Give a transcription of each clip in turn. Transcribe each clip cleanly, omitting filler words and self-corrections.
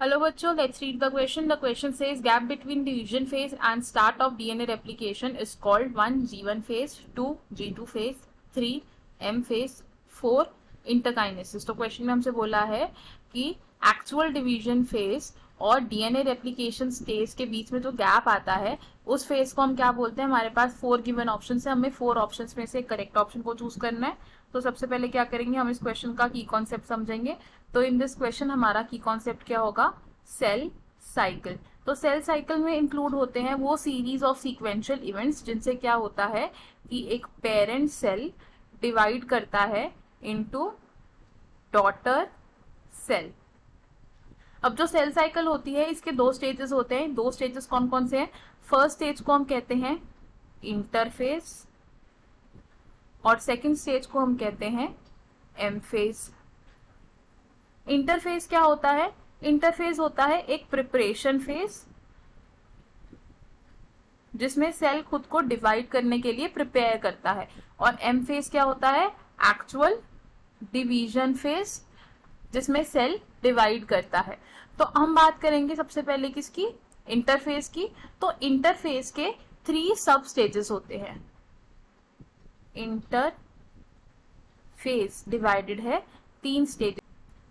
Hello बच्चों, let's read the question. The question says gap between division phase and start of DNA replication is called 1 G1 phase, 2 G2 phase, 3 M phase, 4 interkinesis. तो question में हमसे बोला है कि actual division phase और DNA replication stage के बीच में जो गैप आता है उस फेज को हम क्या बोलते हैं. हमारे पास 4 गिवन ऑप्शन है, हमें 4 ऑप्शन में से करेक्ट ऑप्शन को चूज करना है. तो सबसे पहले क्या करेंगे, हम इस क्वेश्चन का की कॉन्सेप्ट समझेंगे. तो इन दिस क्वेश्चन हमारा की कॉन्सेप्ट क्या होगा, सेल साइकिल. तो सेल साइकिल में इंक्लूड होते हैं वो सीरीज ऑफ सीक्वेंशियल इवेंट्स जिनसे क्या होता है कि एक पेरेंट सेल डिवाइड करता है इनटू डॉटर सेल. अब जो सेल साइकिल होती है इसके दो स्टेजेस होते हैं. दो स्टेजेस कौन कौन से हैं. फर्स्ट स्टेज को हम कहते हैं इंटरफेज और सेकंड स्टेज को हम कहते हैं एम फेज. इंटरफेज क्या होता है, इंटरफेज होता है एक प्रिपरेशन फेज जिसमें सेल खुद को डिवाइड करने के लिए प्रिपेयर करता है. और एम फेज क्या होता है, एक्चुअल डिवीजन फेज जिसमें सेल डिवाइड करता है. तो हम बात करेंगे सबसे पहले किसकी, इंटरफेज की. तो इंटरफेज के 3 सब स्टेजेस होते हैं. इंटरफेज डिवाइडेड है 3 स्टेजेस.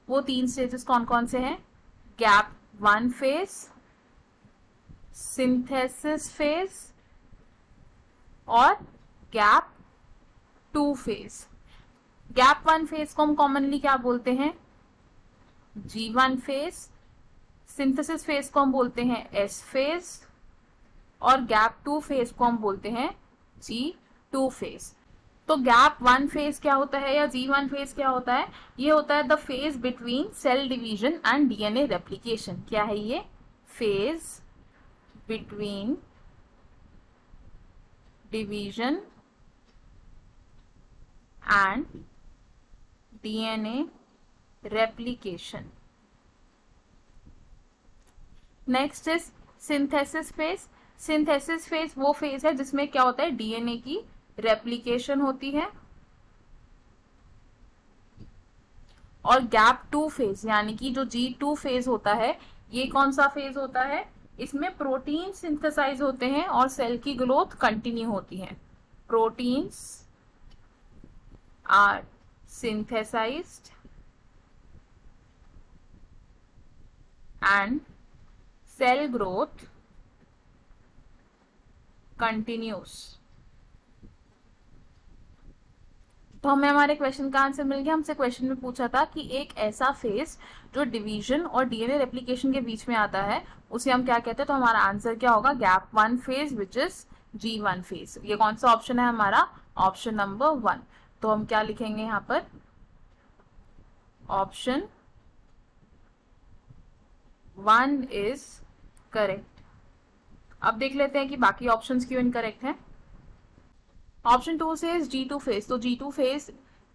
वो 3 स्टेजेस कौन कौन से हैं, गैप 1 फेज, सिंथेसिस फेज और गैप 2 फेज. गैप 1 फेज को हम कॉमनली क्या बोलते हैं, G1 फेज. सिंथेसिस फेज को हम बोलते हैं S फेज और गैप 2 फेज को हम बोलते हैं G2 फेज. तो गैप 1 फेज क्या होता है या G1 फेज क्या होता है, ये होता है the phase between cell division and DNA replication. क्या है ये, phase between division and DNA replication. Next is synthesis phase. Synthesis phase वो फेज है जिसमें क्या होता है, डीएनए की रेप्लिकेशन होती है. और गैप 2 फेज यानी कि जो G2 फेज होता है, ये कौन सा फेज होता है, इसमें प्रोटीन सिंथेसाइज होते हैं और सेल की ग्रोथ कंटिन्यू होती है. Proteins are synthesized and cell growth continues. तो हमें हमारे क्वेश्चन का आंसर मिल गया. हमसे क्वेश्चन में पूछा था कि एक ऐसा फेज जो डिवीजन और डीएनए रेप्लिकेशन के बीच में आता है उसे हम क्या कहते हैं. तो हमारा आंसर क्या होगा, gap 1 phase which is G1 phase. ये कौन सा ऑप्शन है हमारा, ऑप्शन नंबर 1. तो हम क्या लिखेंगे यहाँ पर, ऑप्शन 1 इज करेक्ट. अब देख लेते हैं कि बाकी ऑप्शंस क्यों इनकरेक्ट हैं. ऑप्शन 2 से G2 फेज. तो G2 फेज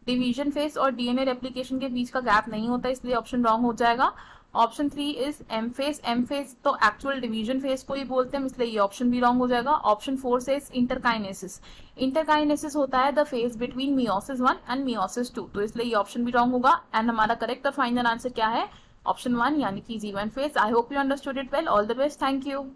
डिवीजन फेज और डीएनए रेप्लिकेशन के बीच का गैप नहीं होता, इसलिए ऑप्शन रॉन्ग हो जाएगा. Option 3 is M phase. M phase तो एक्चुअल डिवीजन फेज को ही बोलते हैं, इसलिए ये ऑप्शन भी रॉन्ग हो जाएगा. ऑप्शन 4 से इंटरकाइनेसिस. इंटरकाइनेसिस होता है the phase between meiosis 1 and meiosis 2, तो इसलिए ये ऑप्शन भी रॉन्ग होगा. एंड हमारा करेक्ट और फाइनल आंसर क्या है, ऑप्शन 1 यानी कि G1 phase. I hope you understood it well. All the best. Thank you.